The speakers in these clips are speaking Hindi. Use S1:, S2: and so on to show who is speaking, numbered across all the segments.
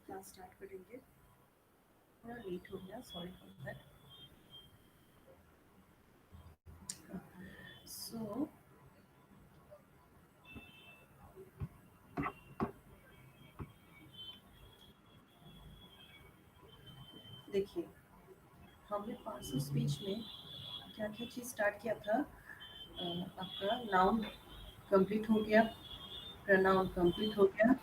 S1: क्लास स्टार्ट करेंगे। थोड़ा लेट हो गया, सॉरी फॉर दैट। सो देखिए, हमने पार्ट्स ऑफ स्पीच में क्या क्या चीज़ स्टार्ट किया था। आपका नाउन कंप्लीट हो गया, प्रोनाउन कंप्लीट हो गया,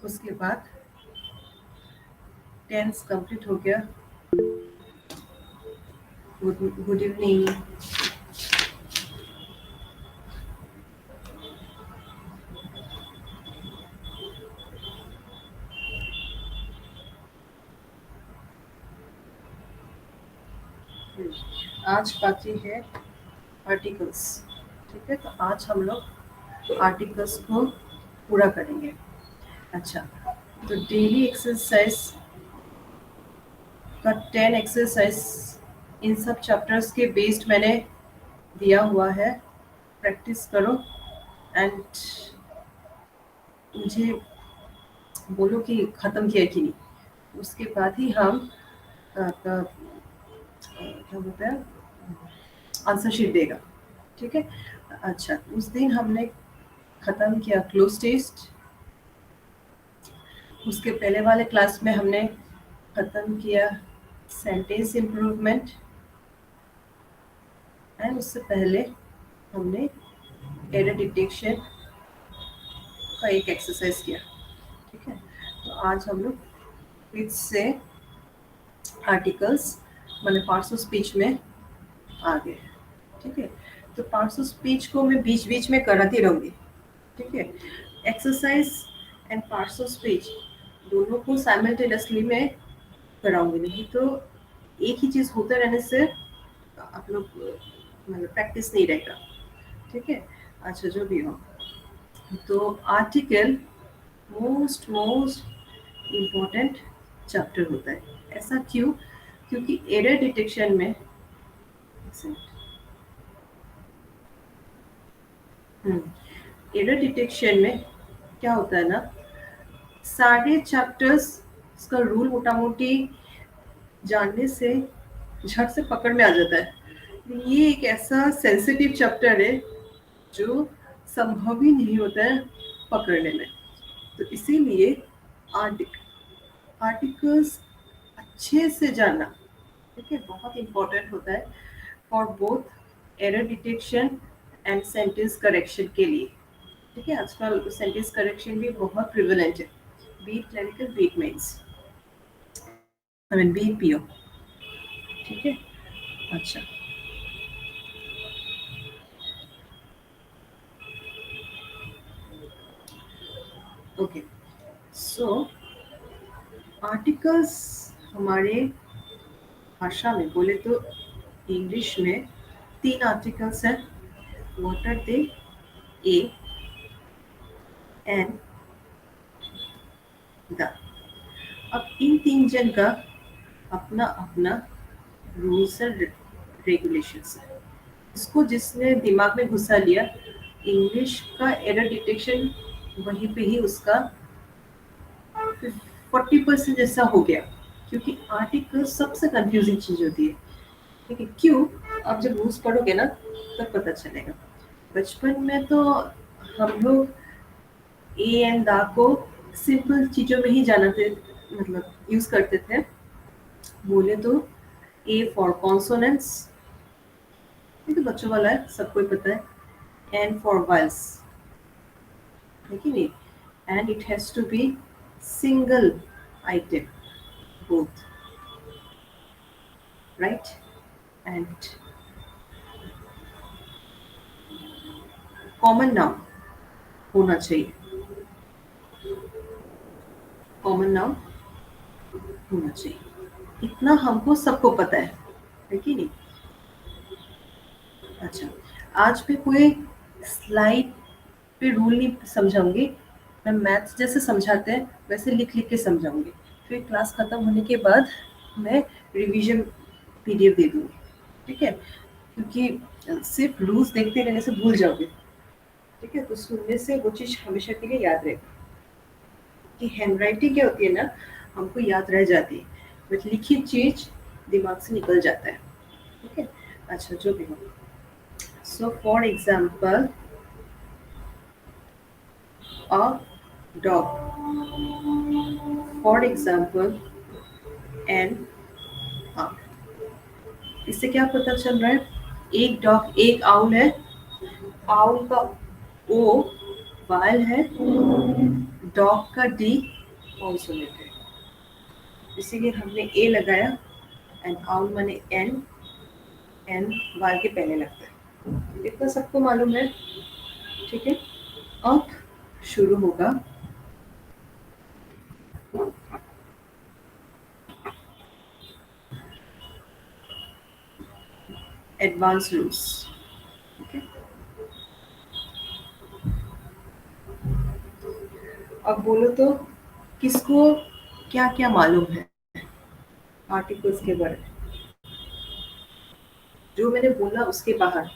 S1: उसके बाद टेंस कंप्लीट हो गया, गुड इवनिंग, आज बाकी है आर्टिकल्स। ठीक है, तो आज हम लोग आर्टिकल्स को पूरा करेंगे। अच्छा, तो डेली एक्सरसाइज का 10 एक्सरसाइज इन सब चैप्टर्स के बेस्ड मैंने दिया हुआ है। प्रैक्टिस करो एंड मुझे बोलो कि ख़त्म किया कि नहीं। उसके बाद ही हम आपका क्या बोलते हैं, आंसर शीट देगा। ठीक है। अच्छा, उस दिन हमने ख़त्म किया क्लोज टेस्ट। उसके पहले वाले क्लास में हमने ख़त्म किया सेंटेंस इम्प्रूवमेंट एंड उससे पहले हमने एरर डिटेक्शन का एक एक्सरसाइज किया। ठीक है, तो आज हम लोग फिर से आर्टिकल्स मैंने पार्ट्स ऑफ स्पीच में आ गए। ठीक है, तो पार्ट्स ऑफ स्पीच को मैं बीच बीच में कराती रहूँगी। ठीक है, exercise and parts of speech दोनों को साइमल्टेनियसली में कराऊंगी, नहीं तो एक ही चीज़ होते रहने से आप लोग मतलब प्रैक्टिस नहीं रहेगा। ठीक है। अच्छा, जो भी हो, तो article most most important chapter होता है। ऐसा क्यों? क्योंकि एरर डिटेक्शन में एरर डिटेक्शन में क्या होता है ना, सारे चैप्टर्स का रूल मोटा मोटी जानने से झट से पकड़ में आ जाता है। ये एक ऐसा सेंसिटिव चैप्टर है जो संभव ही नहीं होता है पकड़ने में। तो इसीलिए आर्टिकल्स अच्छे से जानना, ठीक है, बहुत इम्पोर्टेंट होता है for both error detection and sentence correction के लिए। ठीक है, आजकल सेंटेंस करेक्शन भी बहुत प्रिवलेंट है, beat clinical beat means, I mean beat PO. ठीक है। अच्छा, ओके, सो आर्टिकल्स हमारे भाषा में बोले तो इंग्लिश में 3 आर्टिकल्स हैं। What are they? A, an, the. अब इन 3 जन का अपना अपना रूल्स एंड रेगुलेशंस है। इसको जिसने दिमाग में घुसा लिया, इंग्लिश का एरर डिटेक्शन वहीं पे ही उसका 40% जैसा हो गया, क्योंकि आर्टिकल सबसे कंफ्यूजिंग चीज होती है। ठीक है, क्यों? आप जब रूल्स पढ़ोगे ना तब पता चलेगा। बचपन में तो हम लोग ए एंड दा को सिंपल चीजों में ही जाना थे, मतलब यूज करते थे। बोले तो ए फॉर कॉन्सोनेंट्स, ये तो बच्चों वाला है, सबको ही पता है। एन फॉर वाइल्स, है कि नहीं? And it has to be single item both, right? And common noun होना चाहिए, कॉमन नाउन होना चाहिए। इतना हमको सबको पता है कि नहीं? अच्छा, आज मैं कोई स्लाइड पे रूल नहीं समझाऊंगी। मैं मैथ्स जैसे समझाते हैं वैसे लिख लिख के समझाऊंगी। फिर क्लास खत्म होने के बाद मैं रिवीजन पीडीएफ दे दूंगी। ठीक है, क्योंकि सिर्फ रूल्स देखते रहने से भूल जाओगे। ठीक है, तो सुनने से वो चीज़ हमेशा के लिए याद रहेगी। कि हैंडराइटिंग क्या होती है ना, हमको याद रह जाती है, बट लिखित चीज़ दिमाग से निकल जाता है। ठीक है, अच्छा जो भी हो। So for example a dog, for example N owl. इससे क्या पता चल रहा है? एक डॉग, एक आउल है, आउल का ओ वायल है, डॉग का डी कॉन्सोनेंट है, इसीलिए हमने ए लगाया। एंड आउल माने एन, एन वाल के पहले लगता है। इतना सबको मालूम है। ठीक है, अब शुरू होगा एडवांस रूल्स। ओके, अब बोलो तो किसको क्या क्या मालूम है आर्टिकल्स के बारे में, जो मैंने बोला उसके बाहर।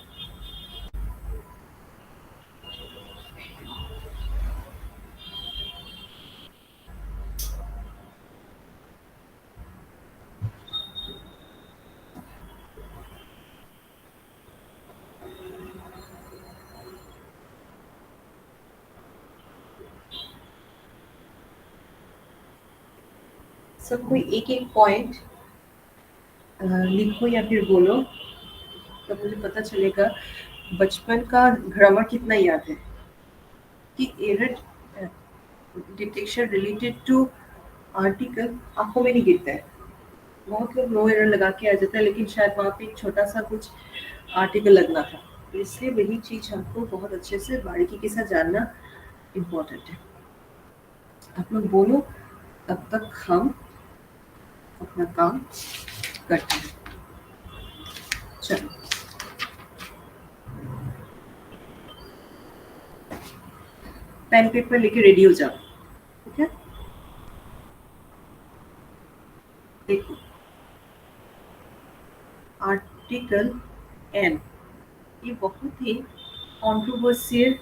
S1: सब कोई एक एक पॉइंट लिखो या फिर बोलो, तब मुझे पता चलेगा बचपन का ग्रामर कितना याद है। कि error detection related to article आंखों में नहीं गिरता है। बहुत लोग नो एरर लगा के आ जाता है, लेकिन शायद वहाँ पे एक छोटा सा कुछ आर्टिकल लगना था। तो इसलिए वही चीज़ हमको बहुत अच्छे से बारीकी के साथ जानना इम्पोर्टेंट है। आप लोग बोलो, तब तक हम अपना काम करते हैं। चलो, पेन पेपर लेके रेडी हो जाओ। ठीक है, देखो आर्टिकल एन, ये बहुत ही कंट्रोवर्शियल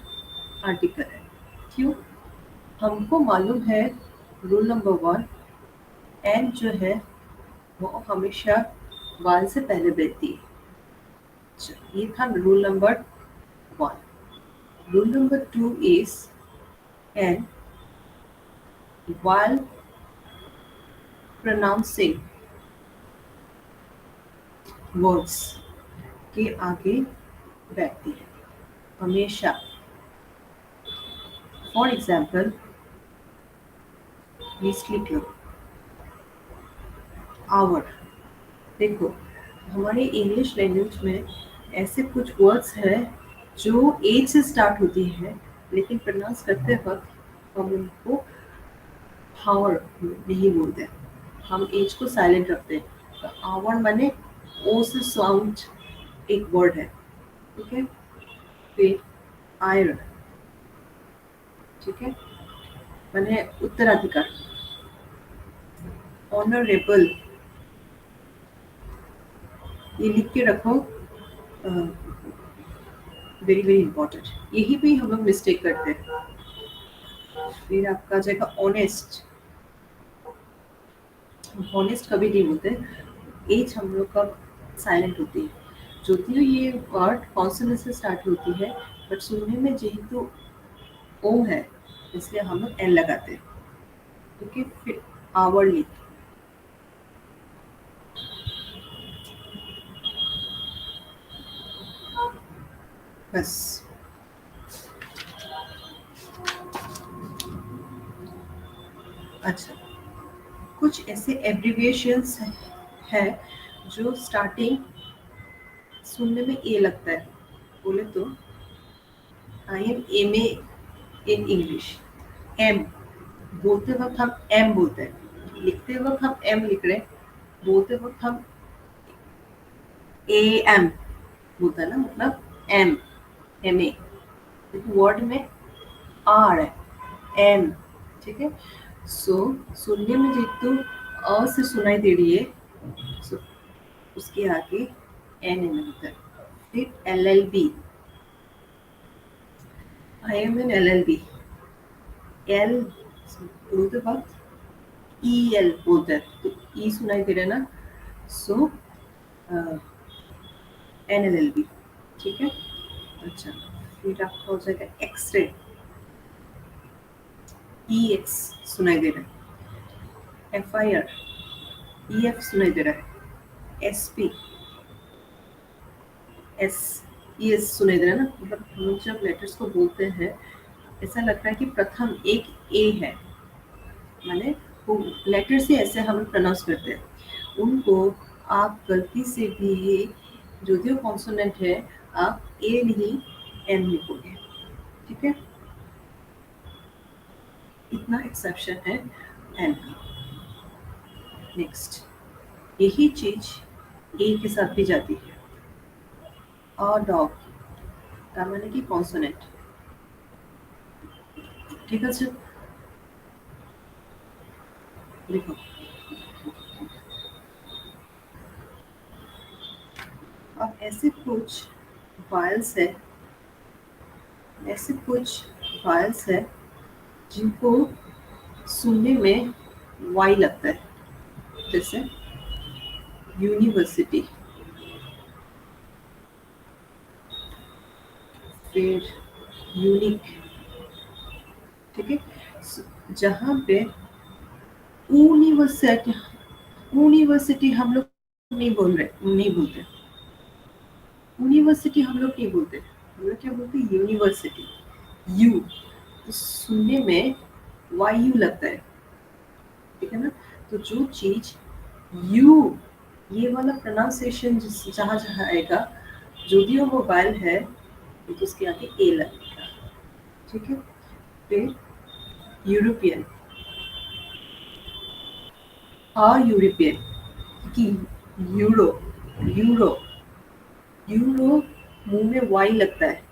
S1: आर्टिकल है। क्यों? हमको मालूम है रूल नंबर वन, एन जो है वो हमेशा वाल से पहले बैठती है। ये था rule number one. Rule number two is an while pronouncing words के आगे बैठती है हमेशा। फॉर एग्जाम्पल प्लीज लिख लो आवर। देखो, हमारे इंग्लिश लैंग्वेज में ऐसे कुछ वर्ड्स हैं जो एच से स्टार्ट होती है, लेकिन प्रोनाउंस करते वक्त हम उनको हावर नहीं बोलते, हम एच को साइलेंट रखते हैं। तो आवर माने ओ से साउंड एक वर्ड है। ठीक है, फिर आयर, ठीक है, माने उत्तराधिकार। ऑनरेबल, ये लिख के रखो, वेरी वेरी इंपॉर्टेंट। यही पे हम लोग मिस्टेक करते हैं। फिर आपका आ जाएगा ऑनेस्ट। ऑनेस्ट कभी नहीं बोलते, एज हम लोग का साइलेंट होती है। यदियो ये वर्ड कॉन्सोनेंट से स्टार्ट होती है, बट सुनने में जेहेतु ओ है, इसलिए हम लोग एन लगाते हैं। ओके, फिर आवरली, बस। अच्छा, कुछ ऐसे एब्रिविएशंस है जो स्टार्टिंग सुनने में ए लगता है। बोले तो I am M A in English. M बोलते वक्त हम एम बोलते हैं, लिखते वक्त हम एम लिख रहे हैं, बोलते वक्त हम ए एम बोलता है ना, मतलब एम, एम ए। वर्ड में आर है, एन। ठीक है, सो सुनने में जेतु अ से सुनाई दे रही है, सो उसके आगे एन एन होता है। फिर L L B, I am an LLB। L बोलते वक्त EL बोलते हैं, तो ई सुनाई दे रहा है ना, सो NLLB। ठीक है। अच्छा, फिर आपका हो जाएगा एक्सरे, EX सुनाई दे रहा है। FIR, EF सुनाई दे रहा है। SP, एस ES सुनाई दे रहा है ना, मतलब हम लोग जब लेटर्स को बोलते हैं ऐसा लगता है कि प्रथम एक ए है, माने वो लेटर से ऐसे हम लोग प्रोनाउंस करते हैं उनको। आप गलती से भी जो भी कॉन्सोनेंट है, आप ए नहीं एन लिखोगे। ठीक है, इतना एक्सेप्शन है एन का। नेक्स्ट, यही चीज ए के साथ भी जाती है। अ डॉग तार माने कि कॉन्सोनेंट। ठीक है सर, देखो अब ऐसे कुछ वायल्स है, ऐसे कुछ वायल्स है जिनको सुनने में वाई लगता है, जैसे यूनिवर्सिटी, फिर यूनिक। ठीक है, जहाँ पे यूनिवर्सिटी, यूनिवर्सिटी हम लोग नहीं बोल रहे, नहीं बोलते यूनिवर्सिटी, हम लोग नहीं बोलते, हम लोग क्या बोलते हैं, यूनिवर्सिटी। यू तो सुनने में वाई यू लगता है। ठीक है ना, तो जो चीज यू, ये वाला प्रोनाउंसिएशन जहाँ जहाँ आएगा, जो भी वो मोबाइल है तो उसके आगे ए लगेगा। ठीक है, फिर यूरोपियन, अ यूरोपियन की यूरो, यूरो, यूरो मुंह में वाई लगता है।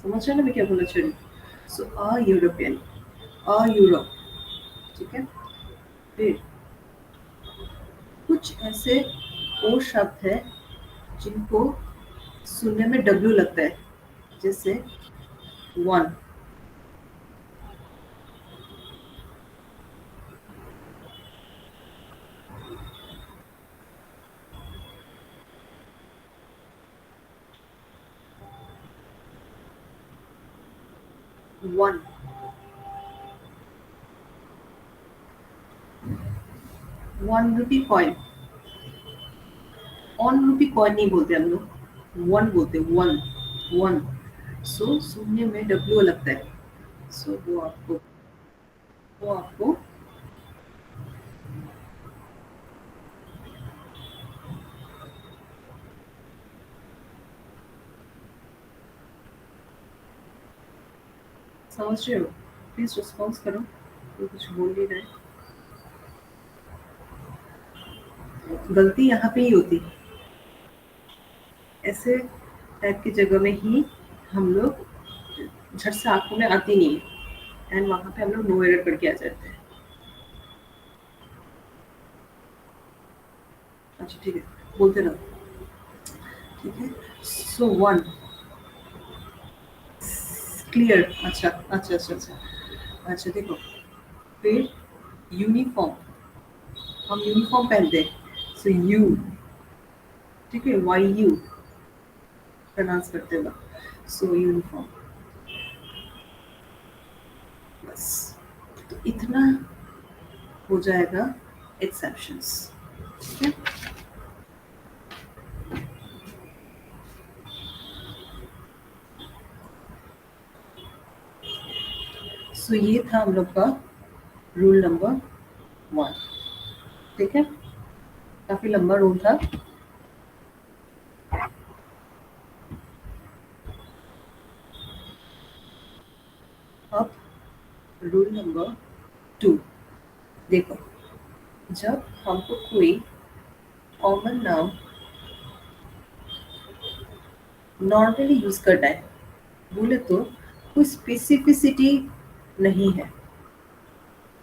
S1: समझ रहे ना मैं क्या बोलना चाह रही हूँ। सो अ यूरोपियन, अ यूरोप। ठीक है, फिर कुछ ऐसे और शब्द है जिनको सुनने में डब्ल्यू लगता है, जैसे one, one, 1 rupee coin. On rupee coin नहीं बोलते हम लोग, वन बोलते, वन, वन। सो सुनने में डब्ल्यू लगता है। सो वो आपको समझ रहे हो। प्लीज रिस्पॉन्स करो, कोई कुछ बोल नहीं रहा है। गलती यहाँ पे ही होती है, ऐसे टाइप की जगह में ही हम लोग झट से आंखों में आती नहीं है, एंड वहां पे हम लोग नो एरर करके आ जाते हैं। अच्छा ठीक है, बोलते रहो। ठीक है, सो वन, क्लियर। अच्छा अच्छा अच्छा अच्छा। अच्छा देखो, फिर यूनिफॉर्म, हम यूनिफॉर्म पहनते हैं, सो यू। ठीक है, YU प्रोनाउंस करते वक्त, सो यूनिफॉर्म। बस, तो इतना हो जाएगा एक्सेप्शंस। ठीक है, सो ये था हम लोग का रूल नंबर 1। ठीक है, काफी लंबा रूल था। अब रूल नंबर 2, देखो, जब हमको कोई कॉमन नाउन नॉर्मली यूज करना है, बोले तो कोई स्पेसिफिसिटी नहीं है,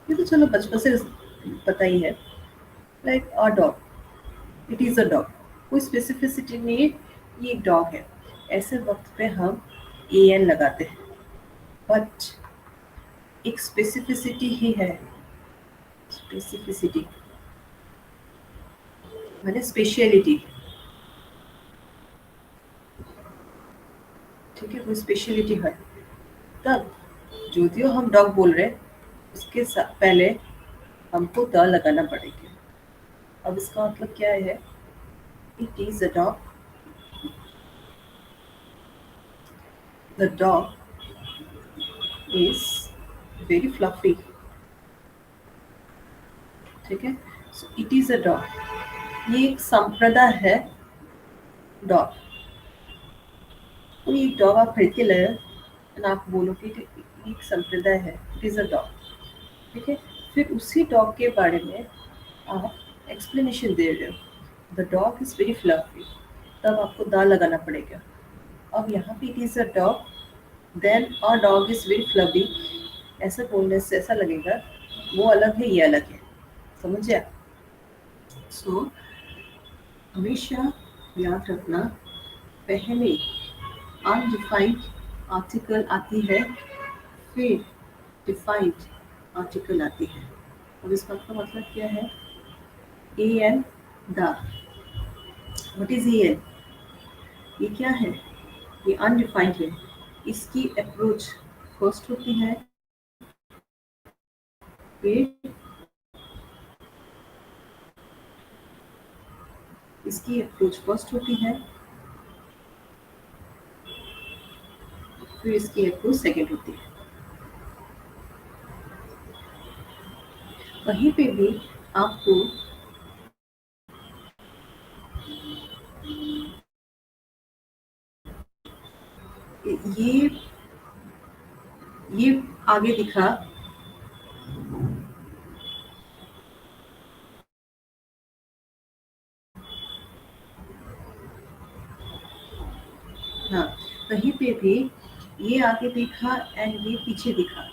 S1: ये तो चलो बचपन से पता ही है। Like a dog, it is a dog, कोई स्पेसिफिसिटी नहीं है, ये एक डॉग है। ऐसे वक्त पे हम AN लगाते हैं। बट एक स्पेसिफिसिटी ही है। स्पेसिफिसिटी माने स्पेशलिटी। ठीक है, कोई स्पेशलिटी है तब यदियो हम डॉग बोल रहे हैं, उसके पहले हमको द लगाना पड़ेगा। अब इसका मतलब क्या है? It is a dog. The dog is very fluffy. ठीक है, so it is a dog. ये एक संप्रदाय है डॉग। कोई एक डॉग आप खरीद के लाए और आप बोलोगे कि ये एक संप्रदाय है, इट इज अ डॉग। ठीक है, फिर उसी डॉग के बारे में आप एक्सप्लेनेशन दे रहे हो, the dog is very fluffy, तब आपको द लगाना पड़ेगा। अब यहाँ पे it is a dog, then a dog is very fluffy, ऐसा बोलने से ऐसा लगेगा वो अलग है ये अलग है। समझे आप? सो हमेशा याद रखना, पहले अनडिफाइंड आर्टिकल आती है, फिर डिफाइंड आर्टिकल आती है। अब इस बात का मतलब क्या है? A an the. What is a an? ये क्या है? ये अनडिफाइंड है। इसकी अप्रोच फर्स्ट होती है, फिर इसकी अप्रोच फर्स्ट होती है, फिर इसकी अप्रोच सेकंड होती है। वहीं पे भी आपको ये ये आगे दिखा। हाँ, कहीं पे भी ये आगे दिखा एंड ये पीछे दिखा।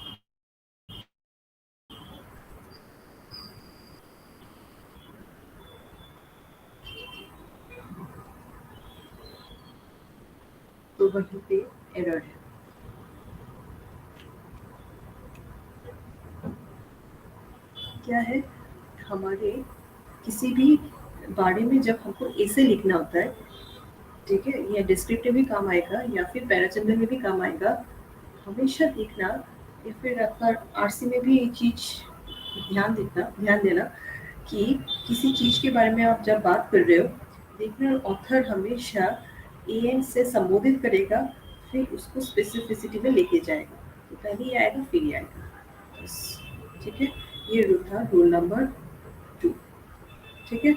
S1: तो वहीं पे एरर है। क्या है? हमारे किसी भी बारे में जब हमको ऐसे लिखना होता है, ठीक है, या डिस्क्रिप्टिव भी काम आएगा या फिर पैराचंद्र में भी काम आएगा, हमेशा देखना, या फिर आपका आरसी में भी ये चीज ध्यान देना कि किसी चीज के बारे में आप जब बात कर रहे हो, देखना ऑथर हमेशा एन से संबोधित करेगा, फिर उसको स्पेसिफिसिटी में लेके जाएगा। तो पहले ये आएगा फिर ये आएगा, बस। ठीक है, ये रूल था, रूल नंबर 2। ठीक है।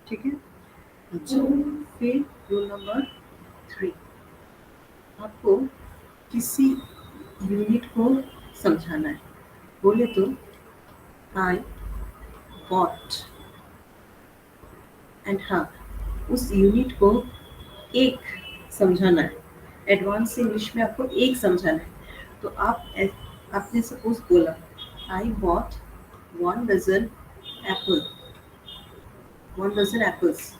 S1: ठीक है, अच्छा, फिर रूल नंबर 3, आपको किसी यूनिट को समझाना है। बोले तो आई वॉट, एंड हाँ, उस यूनिट को एक समझाना है। एडवांस इंग्लिश में आपको एक समझाना है। तो आपने सपोज बोला I bought 1 dozen Apple, 1 dozen apples.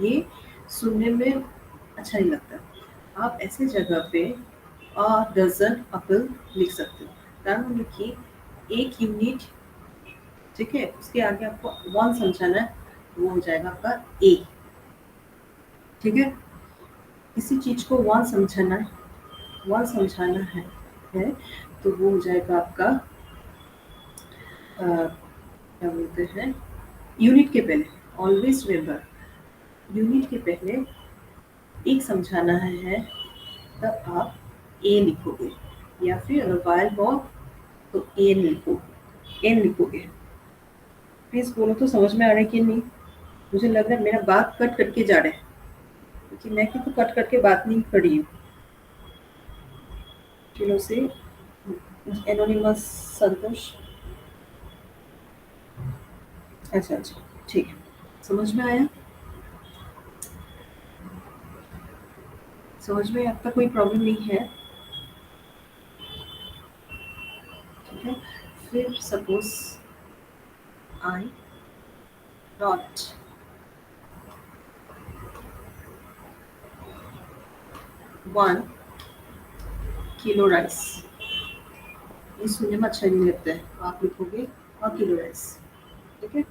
S1: ये सुनने में अच्छा नहीं लगता। आप ऐसे जगह पे अ डज़न एप्पल लिख सकते हो। कारण लिखिए एक यूनिट। ठीक है, उसके आगे आपको वन समझाना है, वो हो जाएगा आपका ए। ठीक है, किसी चीज को वन समझाना है तो वो हो जाएगा आपका क्या बोलते हैं, यूनिट के पहले। ऑलवेज रिमेंबर, यूनिट के पहले एक समझाना है, तब आप ए लिखोगे, या फिर अगर वाइल हो तो एन लिखोगे। प्लीज बोलो तो समझ में आ रहा है कि नहीं? मुझे लग रहा है मेरा बात कट करके जा रहा है, क्योंकि मैं तो कट करके बात नहीं करी हूँ। चलो से एनोनिमस संतोष। अच्छा अच्छा, ठीक है, समझ में आया? समझ में आपका कोई प्रॉब्लम नहीं है? फिर suppose I not 1 kilo rice, ये सुनने में अच्छा नहीं लगता है, आप लिखोगे 1 किलो राइस। ठीक है,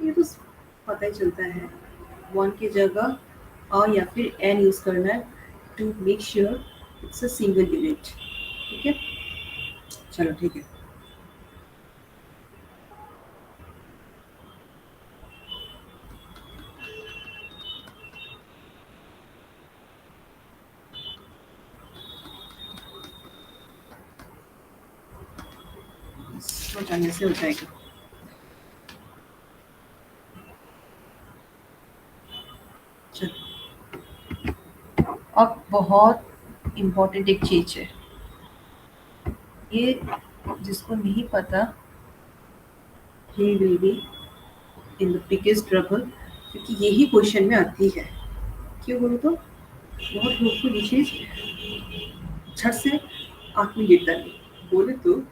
S1: ये तो पता ही चलता है, 1 की जगह या फिर एन यूज करना है to make sure it's a single unit. ठीक है, चलो ठीक है। हो जाने से हो जाएगा। चलो, अब बहुत इम्पोर्टेंट एक चीज है, ये जिसको नहीं पता he will be in the biggest trouble, क्योंकि यही क्वेश्चन में आती है। क्यों बोलो तो बहुत लोग को ये चीज झट से आंख में गिरता नहीं, बोले तो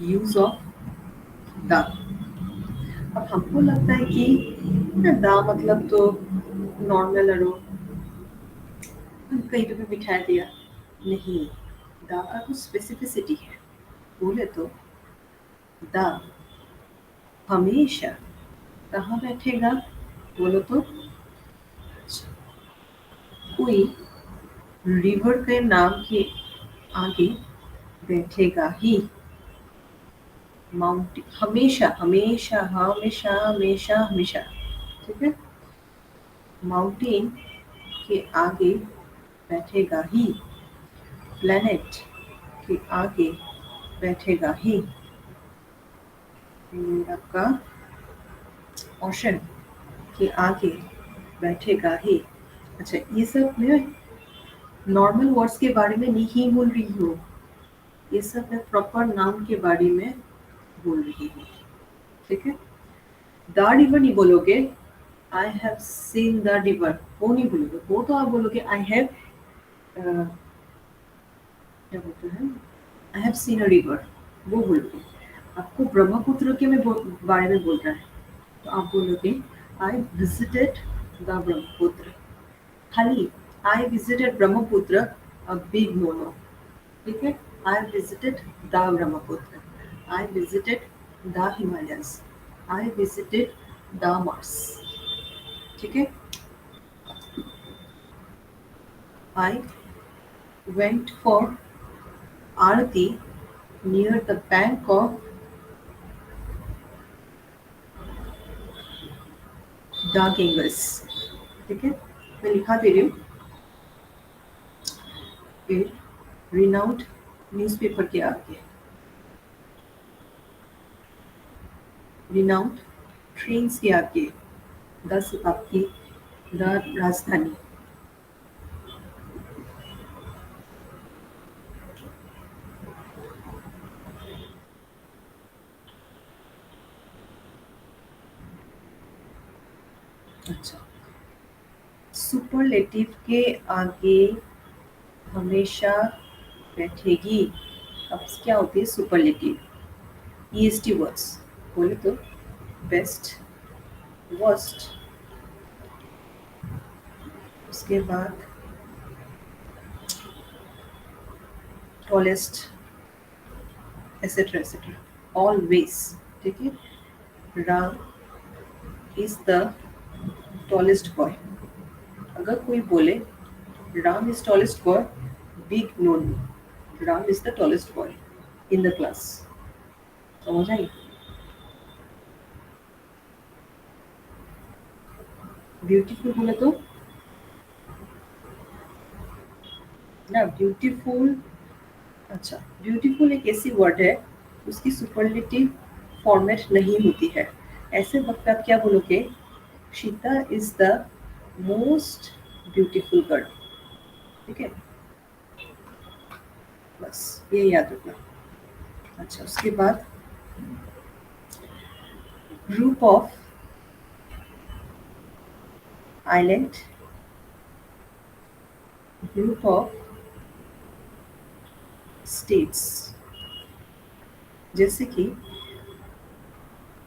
S1: यूज ऑफ द। अब हमको लगता है कि ना द मतलब तो नॉर्मल अरो कहीं पे भी बिठा दिया, नहीं, द का कुछ स्पेसिफिसिटी है। बोले तो द हमेशा कहाँ बैठेगा, बोलो तो कोई रिवर के नाम के आगे बैठेगा ही। माउंटेन हमेशा हमेशा हमेशा हमेशा हमेशा। ठीक है, माउंटेन के आगे बैठेगा ही, प्लेनेट के आगे बैठेगा ही, आपका ओशन के आगे बैठेगा ही। अच्छा, ये सब मैं नॉर्मल वर्ड्स के बारे में नहीं बोल रही हूँ, ये सब मैं प्रॉपर नाउन के बारे में बोल रही हूँ। ठीक है, द रिवर नहीं बोलोगे, I have seen the river, वो नहीं बोलोगे, वो तो आप बोलोगे आई हैव क्या बोलते हैं, I have seen a river, वो बोलोगे। आपको ब्रह्मपुत्र के बारे में बोल रहा है, तो आप बोलोगे आई विजिटेड द ब्रह्मपुत्र। खाली I visited Brahmaputra a big no no. ठीक है, I visited the Brahmaputra, I visited the Himalayas, I visited the Mars. ठीक है, I went for aarti near the bank of the Ganges. ठीक है, मैं लिखा दे रही हूँ, फिर रिनाउंड न्यूज़पेपर के आगे, रिनाउंड ट्रेन्स के आगे, द शताब्दी, द राजधानी। अच्छा, सुपरलेटिव के आगे हमेशा बैठेगी। अब क्या होती है सुपरलेटिव, ईएसटी वर्ड्स, बोले तो बेस्ट, वर्स्ट, उसके बाद टॉलेस्ट, एसेट्रा एसेट्रा, ऑलवेज। ठीक है, Ram is the tallest boy. अगर कोई बोले Ram is tallest boy, big no no, Ram is the tallest boy in the class. समझ आई? ब्यूटीफुल बोले तो ना, ब्यूटीफुल, अच्छा, ब्यूटीफुल एक ऐसी वर्ड है उसकी सुपरलेटिव फॉर्मेट नहीं होती है। ऐसे वक्त आप क्या बोलोगे, Sita is the most beautiful girl. ठीक है, बस ये याद रखना। अच्छा, उसके बाद group of island, group of states, जैसे कि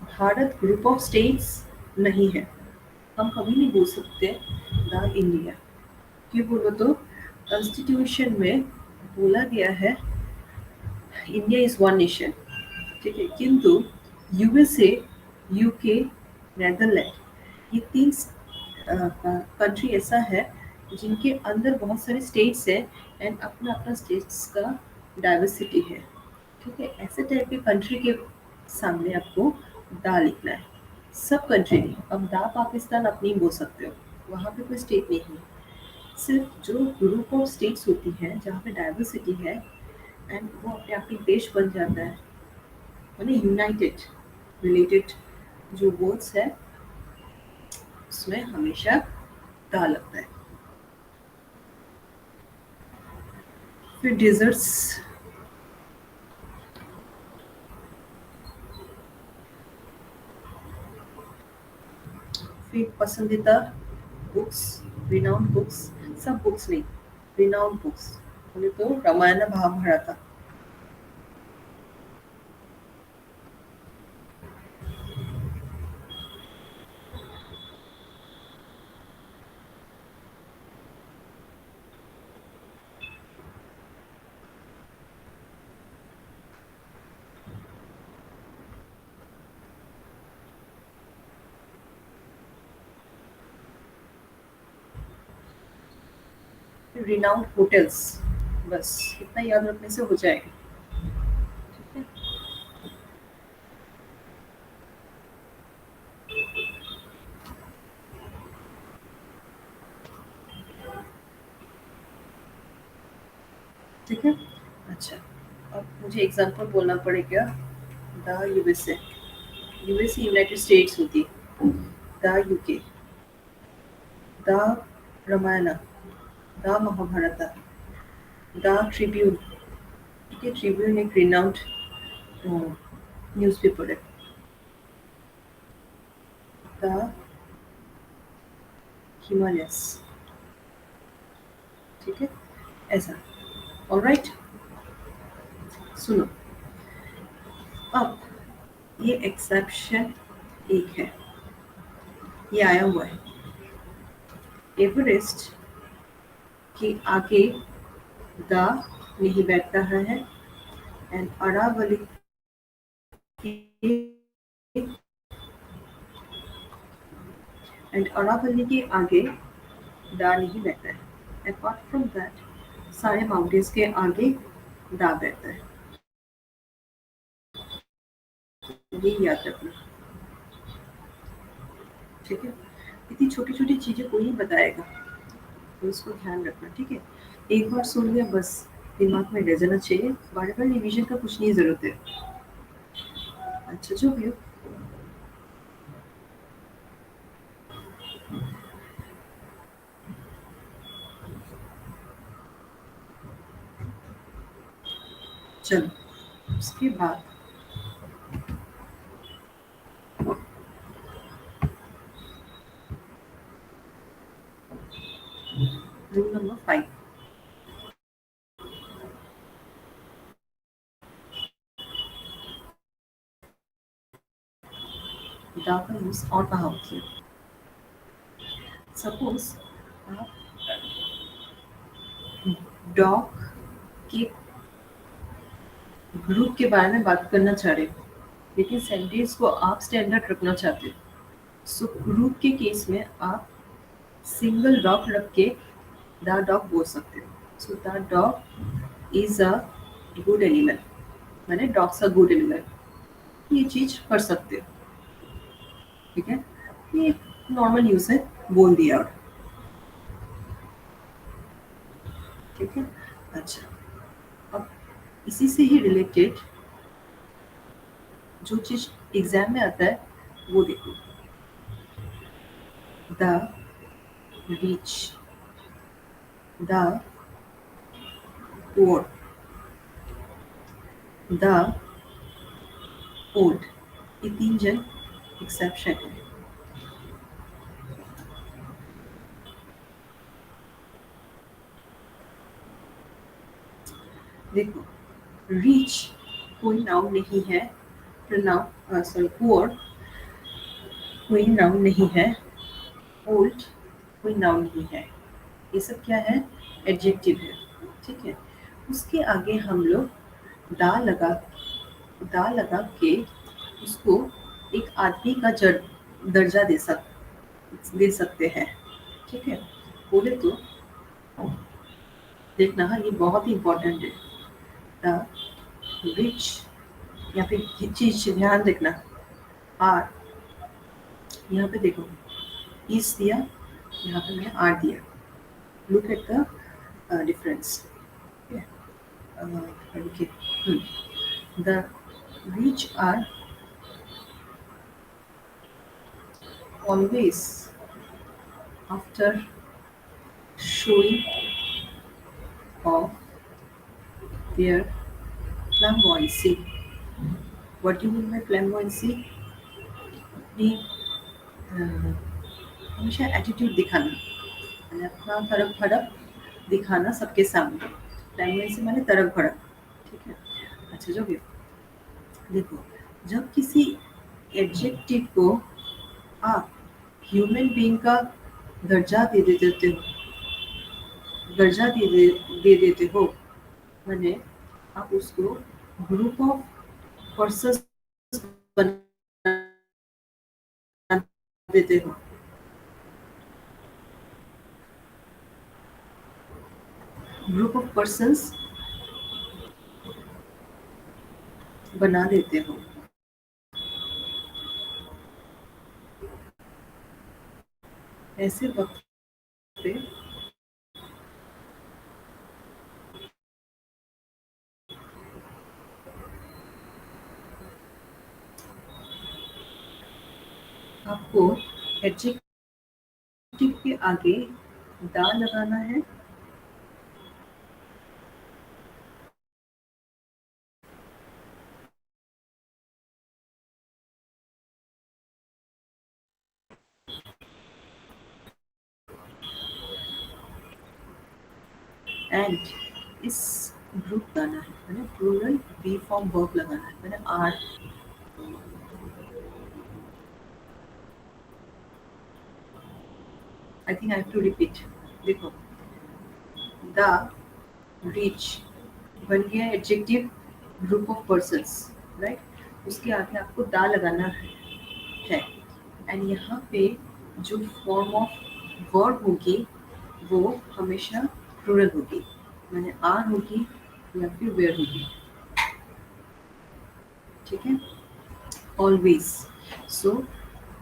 S1: भारत ग्रुप ऑफ स्टेट्स नहीं है, हम कभी नहीं बोल सकते द इंडिया। क्यों बोलो तो कॉन्स्टिट्यूशन में बोला गया है इंडिया इज वन नेशन, ठीक है। किंतु यूएसए, यूके, नेदरलैंड, ये तीन कंट्री ऐसा है जिनके अंदर बहुत सारे स्टेट्स हैं एंड अपना अपना स्टेट्स का डाइवर्सिटी है, ठीक है। ऐसे टाइप के कंट्री के सामने आपको दा लिखना है, सब कंट्री नहीं। अब दा पाकिस्तान आप नहीं बोल सकते हो, वहाँ पे कोई स्टेट नहीं है। सिर्फ जो ग्रुप ऑफ स्टेट्स होती हैं जहाँ पे डाइवर्सिटी है एंड वो अपने आप एक देश बन जाता है, माने यूनाइटेड रिलेटेड जो वर्ड्स है उसमें हमेशा दा लगता है। फिर डेजर्ट्स, फिर पसंदीदा बुक्स, रिनाउंड बुक्स, सब बुक्स नहीं, रिनाउंड बुक्स बोले तो रामायण महाभारत। रिनाउंड होटल्स, बस इतना याद रखने से हो जाएगा, ठीक है। ठीक है। अच्छा, अब मुझे एग्जांपल बोलना पड़ेगा। The USA, USA United States होती, the UK, the Ramayan, the Mahabharat, the Tribune, ठीक है। ट्रिब्यून एक रिनाउंड न्यूज़पेपर है। द हिमालयस, ठीक है, ऐसा। ऑलराइट, सुनो, अब ये एक्सेप्शन एक है, ये आया हुआ है। एवरेस्ट के आगे द नहीं बैठता है एंड अरावली के अरावली के आगे दा नहीं बैठता है। अपार्ट फ्रॉम दैट सारे माउंटेन्स के आगे दा बैठता है, ये याद रखना, ठीक है। इतनी छोटी छोटी चीजें कोई नहीं बताएगा, तो इसको ध्यान रखना, ठीक है। एक बार सुन लिया बस, दिमाग में रह जाना चाहिए, बार बार रिविजन का कुछ नहीं जरूरत है। अच्छा, जो भी हो, चलो उसके बाद रूल नंबर 5, दा का यूज और कहाँ होती है। सपोज आप डॉग के ग्रुप के बारे में बात करना चाह रहे हो, लेकिन सेंटेंस को आप स्टैंडर्ड रखना चाहते हो। सो ग्रुप के केस में आप सिंगल डॉग रख के द डॉग बोल सकते हो। So the dog is a good animal, मैंने डॉग्स अ गुड एनिमल, ये चीज कर सकते हो, ठीक है। ये नॉर्मल यूज है, बोल दिया, और ठीक है। अच्छा, अब इसी से ही रिलेटेड जो चीज एग्जाम में आता है वो देखो। The rich, the poor, the old, ये तीन जन एक्सेप्शन है। देखो, रिच कोई नाउन नहीं है, प्रोनाउन सॉरी पुअर कोई नाउन नहीं है, ओल्ड कोई नाउन नहीं है। ये सब क्या है? एडजेक्टिव है। ठीक है, उसके आगे हम लोग दा लगा दा लगा के उसको एक आदमी का दर्जा दे सकते हैं। ठीक है, बोले तो देखना, हाँ, ये बहुत ही इम्पोर्टेंट है। द रिच, या फिर ये चीज ध्यान देखना। आर, यहाँ पे देखो, इस दिया, यहाँ पे मैंने आर दिया। Look at the difference. okay. The rich are always after showing off their flamboyancy. What do you mean by flamboyancy? अपनी हमेशा एटीट्यूड दिखाना, यानी अपना तड़क भड़क दिखाना सबके सामने। फ्लैम्बोयंसी माने तड़क भड़क। ठीक है, अच्छा जो भी हो। देखो, जब किसी एडजेक्टिव को आप ह्यूमन बीइंग का दर्जा दे देते हो, माने आप उसको ग्रुप ऑफ पर्सन्स बना देते हो। ग्रुप ऑफ पर्सन्स बना देते हो। ऐसे वक्त पे आपको एडजेक्टिव के आगे दा लगाना है, एंड इस ग्रुप लगाना है, मैंने प्लूरल बी फॉर्म वर्ब लगाना है, मैंने are. I think I have to repeat. देखो, द रिच बन गया adjective group of persons, right. उसके आगे आपको दा लगाना है, एंड यहाँ पे जो फॉर्म ऑफ वर्ब होगी वो हमेशा प्लूरल होगी, मैंने आर होगी या फिर वेयर होगी। ठीक है, always. So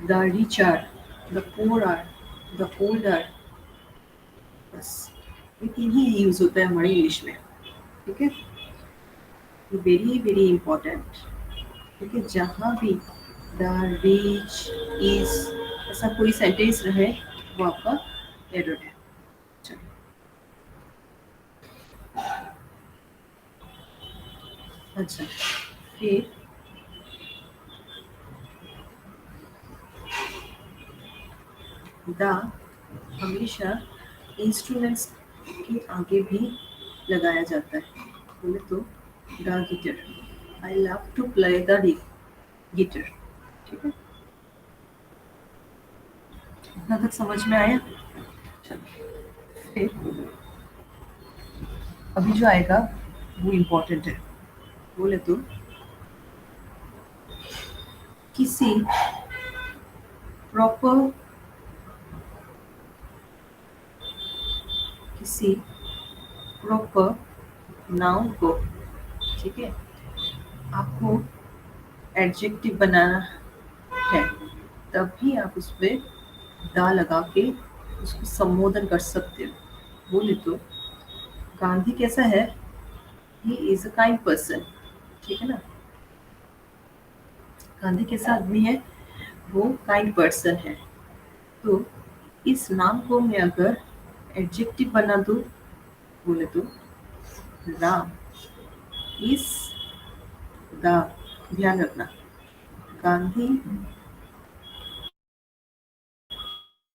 S1: the rich are, the poor are, the old are, बस ये तीन ही यूज होता है हमारे इंग्लिश में। ठीक है, वेरी वेरी इंपॉर्टेंट। क्योंकि जहाँ भी द रिच इज ऐसा कोई सेंटेंस रहे, वो आपका एरर है। चलो, अच्छा, फिर द हमेशा इंस्ट्रूमेंट्स के आगे भी लगाया जाता है। बोले तो the guitar, I love to play the guitar. ठीक है, इतना तक समझ में आया? चलो, फिर अभी जो आएगा वो इम्पोर्टेंट है। बोले तो किसी प्रॉपर किसी प्रॉपर नाउन को, ठीक है, आपको एडजेक्टिव बनाना है, तब भी आप उस पे दा लगा के उसको संबोधन कर सकते हो। बोले तो गांधी कैसा है? He is a kind person. ठीक है ना, गांधी कैसा आदमी है? वो काइंड पर्सन है। तो इस नाम को मैं अगर एडजेक्टिव बना दूं, बोले तो राम इज द, ध्यान रखना, गांधी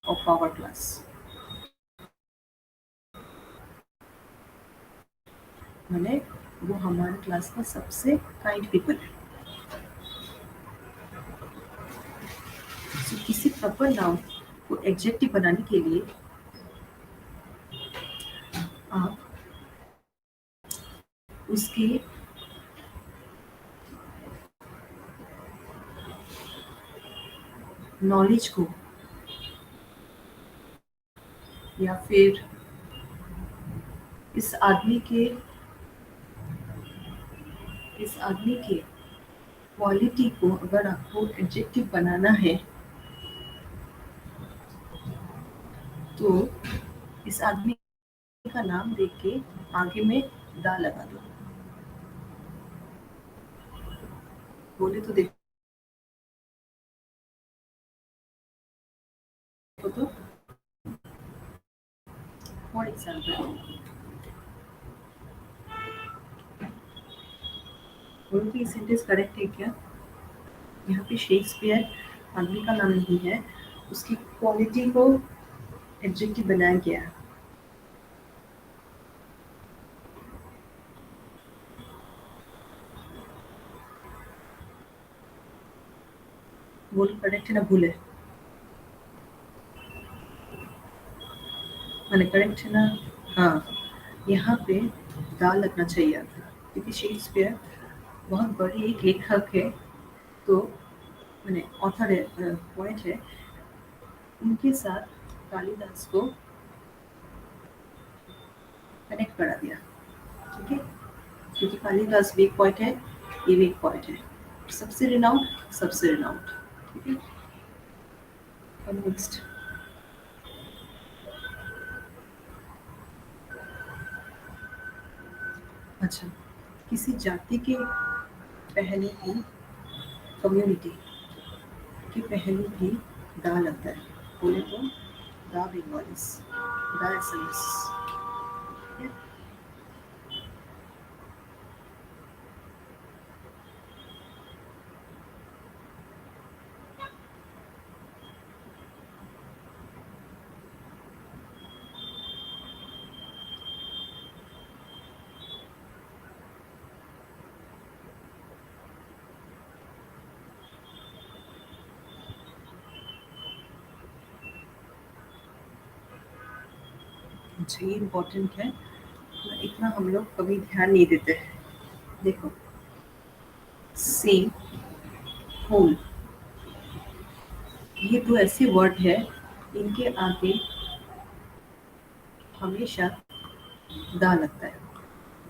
S1: ऑफ आवर क्लास, मैंने वो हमारे क्लास का सबसे काइंड पीपल है। So, किसी प्रॉपर नाउन को एडजेक्टिव बनाने के लिए आप उसके नॉलेज को या फिर इस आदमी के इस आदमी के क्वालिटी को अगर आपको एडजेक्टिव बनाना है तो इस आदमी का नाम देख के आगे में दा लगा दो। बोले तो देखो तो फॉर एग्जाम्पल बोलो कि ये सेंटेंस करेक्ट है क्या? यहाँ पे शेक्सपियर आदमी का नाम नहीं है, उसकी क्वालिटी को एडजेक्टिव बनाया गया है। बोलो करेक्ट है ना भूल है? मैंने करेक्ट है ना? हाँ, यहाँ पे दा लगना चाहिए था क्योंकि शेक्सपियर बहुत बड़े एक लेखक है, तो मैंने ऑथर है, पोएट है, उनके साथ कालिदास को कनेक्ट करा दिया। ठीक है, क्योंकि कालिदास भी एक पोएट है, ये भी एक पोएट है, सबसे रिनाउंड सबसे रिनाउंड। ठीक है, और नेक्स्ट अच्छा, किसी जाति के पहले भी कम्युनिटी के पहले भी दा लगता है। बोले तो दा बंगालीस, दा एसएमएस। अच्छा, ये इम्पोर्टेंट है, इतना हम लोग कभी ध्यान नहीं देते हैं। देखो, सेम, होल, ये दो ऐसे वर्ड है, इनके आगे हमेशा दा लगता है।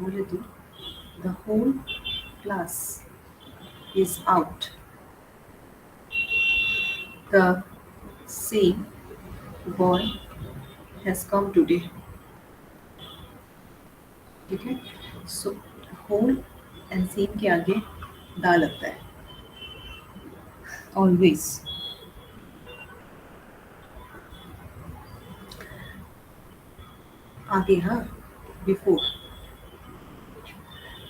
S1: बोले तो the whole class is out, the same boy has come today. ठीक है, सो होल एंड सेम के आगे दा लगता है ऑलवेज। आगे हाँ, before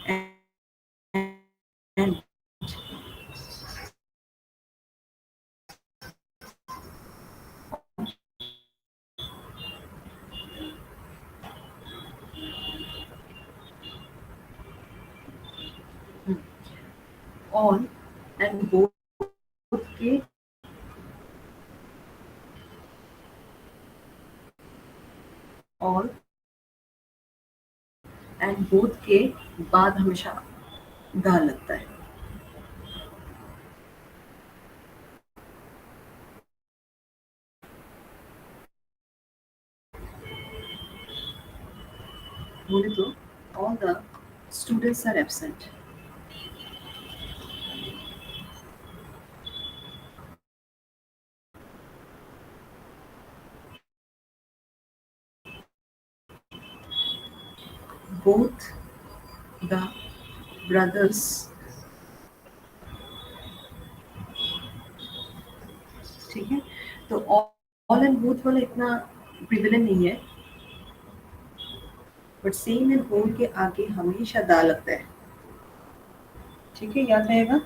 S1: and on and both के ऑन एंड बोथ के बाद हमेशा दा लगता है। बोले तो all the students are absent, both the brothers। ठीक है, तो ऑल एंड बोथ वाला इतना प्रिविलेंट नहीं है, बट सेम एंड होल के आगे हमेशा दा लगता है। ठीक है, याद रहेगा।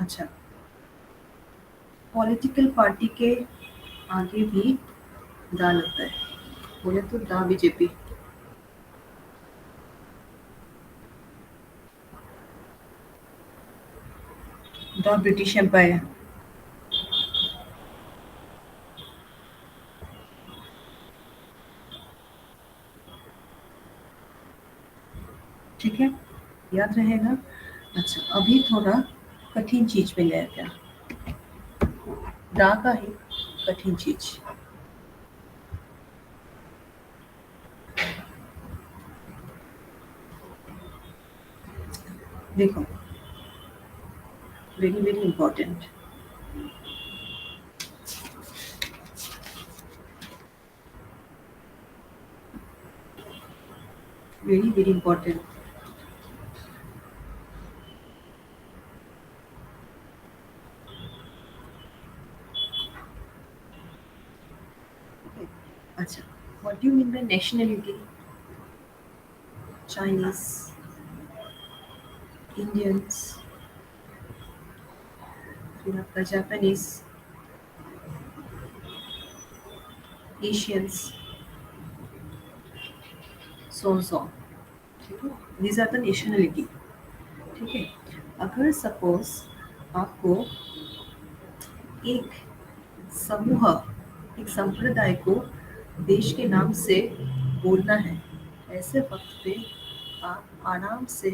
S1: अच्छा, पॉलिटिकल पार्टी के आगे भी दा लगता है, बोले तो दा बीजेपी। The British empire. ठीक है, याद रहेगा। अच्छा, अभी थोड़ा कठिन चीज में गया क्या, दा का ही कठिन चीज। देखो, very very important. Very very important. अच्छा, what do you mean by nationality? Chinese, Indians, फिर आपका जापानीज, एशियंस, सो सो। ठीक है, दीज आर द नेशनलिटी। ठीक है, अगर सपोज आपको एक समूह, एक संप्रदाय को देश के नाम से बोलना है, ऐसे वक्त पे आप आराम से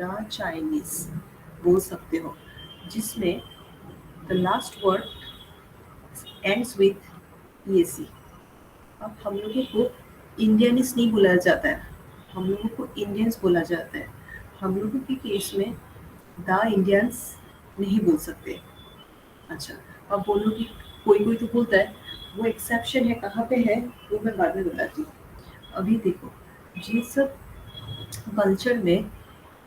S1: द चाइनीज बोल सकते हो, जिसमें the last word ends with EAC. अब हम लोगों को इंडियनिस नहीं बुलाया जाता है, हम लोगों को इंडियंस बोला जाता है। हम लोगों के केस में द इंडियंस नहीं बोल सकते। अच्छा, अब बोलो कि कोई कोई तो बोलता है, वो एक्सेप्शन है, कहाँ पे है वो मैं बाद में बताती हूँ। अभी देखो, ये सब कल्चर में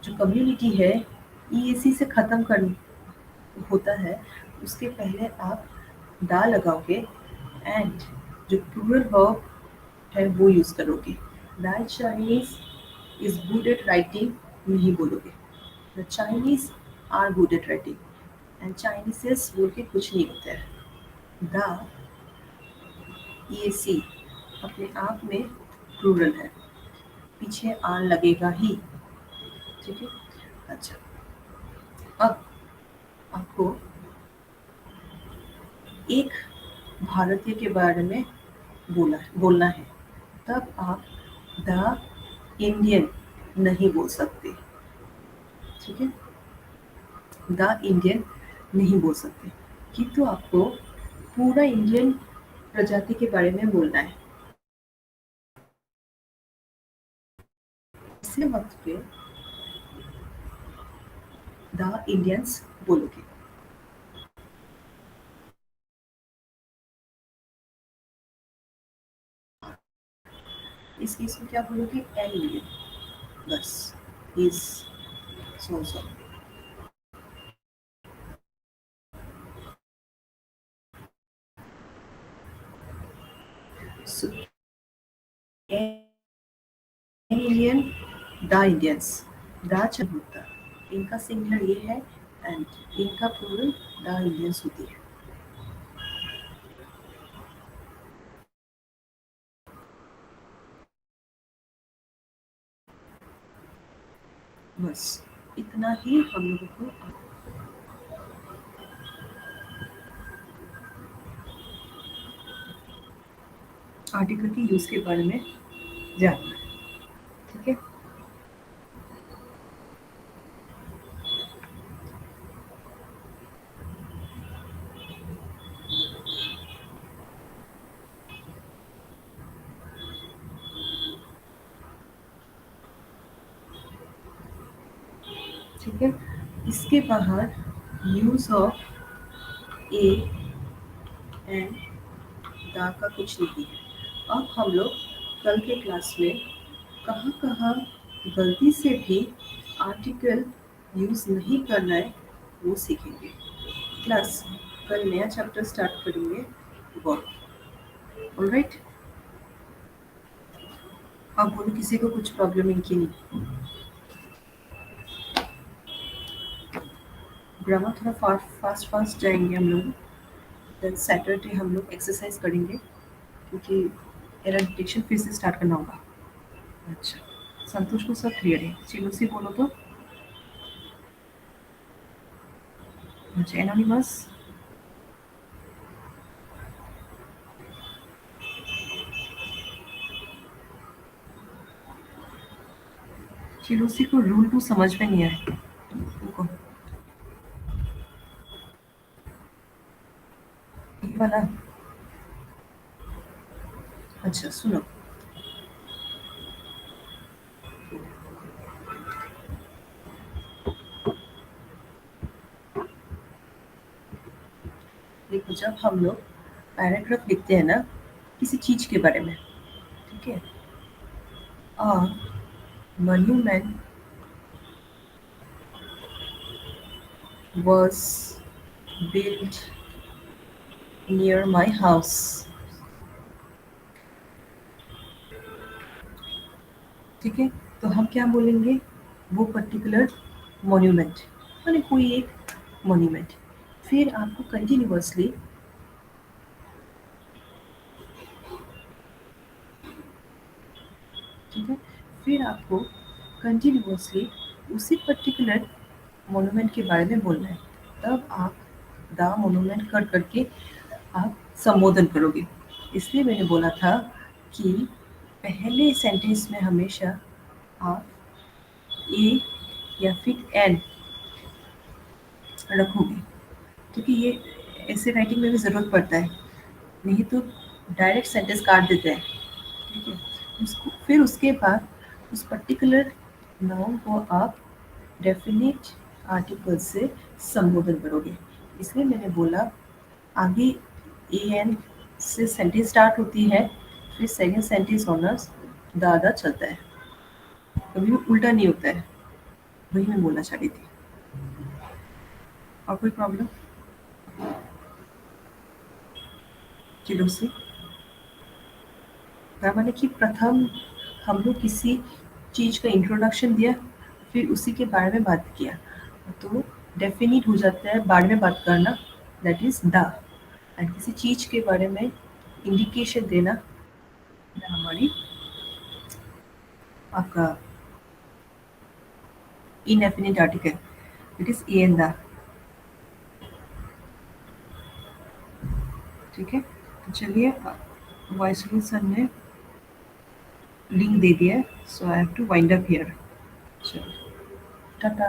S1: जो कम्युनिटी है, ईएसी से ख़त्म कर होता है, उसके पहले आप दा लगाओगे एंड जो प्लूरल वर्ब है वो यूज़ करोगे। The Chinese is good at writing नहीं बोलोगे, the Chinese are good at writing. And Chineses बोल के कुछ नहीं होता है। द ईएसी अपने आप में प्लूरल है, पीछे आर लगेगा ही। ठीक है, अच्छा, अब आपको एक भारतीय के बारे में बोलना है, तब आप द इंडियन नहीं बोल सकते। ठीक है, द इंडियन नहीं बोल सकते, किंतु आपको पूरा इंडियन प्रजाति के बारे में बोलना है। ऐसे वक्त पे द इंडियंस बोलोगे। इस केस में क्या बोलोगे, एन इंडियन, बस। Is so so. So, Indian, the Indians, the चल होता है, इनका सिंगुलर ये है एंड इनका प्लूरल द इंडियंस होती है। बस इतना ही हम लोगों को आर्टिकल के यूज के बारे में जानना है। ठीक है, ठीक है, इसके बाहर use of A and the का कुछ नहीं है। अब हम लोग कल के क्लास में कहाँ कहाँ गलती से भी आर्टिकल यूज नहीं करना है वो सीखेंगे। क्लास कल नया चैप्टर स्टार्ट करेंगे, वर्क। ऑलराइट, अब बोलो किसी को कुछ प्रॉब्लम है कि नहीं। ग्रामर थोड़ा फास्ट फास्ट जाएंगे हम लोग। देन सैटरडे हम लोग एक्सरसाइज करेंगे क्योंकि एरर डिटेक्शन फिर से स्टार्ट करना होगा। अच्छा, संतोष को सब क्लियर है। चिलूसी बोलो तो। अच्छा, एनोनिमस। चिलूसी को रूल टू समझ में नहीं आया। रुको, ये वाला। अच्छा सुनो, देखो जब हम लोग पैराग्राफ लिखते हैं ना किसी चीज के बारे में, ठीक है, और monument was built near my house, ठीक है, तो हम क्या बोलेंगे, वो पर्टिकुलर मॉन्यूमेंट, माने कोई एक मॉन्यूमेंट। फिर आपको कंटिन्यूअसली, ठीक है, फिर आपको कंटिन्यूअसली उसी पर्टिकुलर मॉन्यूमेंट के बारे में बोलना है। तब आप द मॉन्यूमेंट कर करके आप संबोधन करोगे। इसलिए मैंने बोला था कि पहले सेंटेंस में हमेशा आप ए या फिर एन रखोगे, क्योंकि ये ऐसे राइटिंग में भी ज़रूरत पड़ता है, नहीं तो डायरेक्ट सेंटेंस काट देते हैं, ठीक है। उसको फिर उसके बाद उस पर्टिकुलर नाउन को आप डेफिनेट आर्टिकल से संबोधन करोगे। इसलिए मैंने बोला आगे ए एन से सेंटेंस स्टार्ट होती है, फिर सेकंड सेंटेंस ऑनर्स दादा चलता है, कभी भी उल्टा नहीं होता है। वही मैं बोलना चाह रही थी। और कोई प्रॉब्लम चलो से, मैंने कि प्रथम हम लोग किसी चीज़ का इंट्रोडक्शन दिया, फिर उसी के बारे में बात किया, तो डेफिनिट हो जाता है बारे में बात करना, दैट इज द। एंड किसी चीज़ के बारे में इंडिकेशन देना, हमारी आपका indefinite article, it is a and the, ठीक है। तो चलिए, वॉइस सर ने लिंक दे दिया है, so I have to wind up here. चलो, टाटा।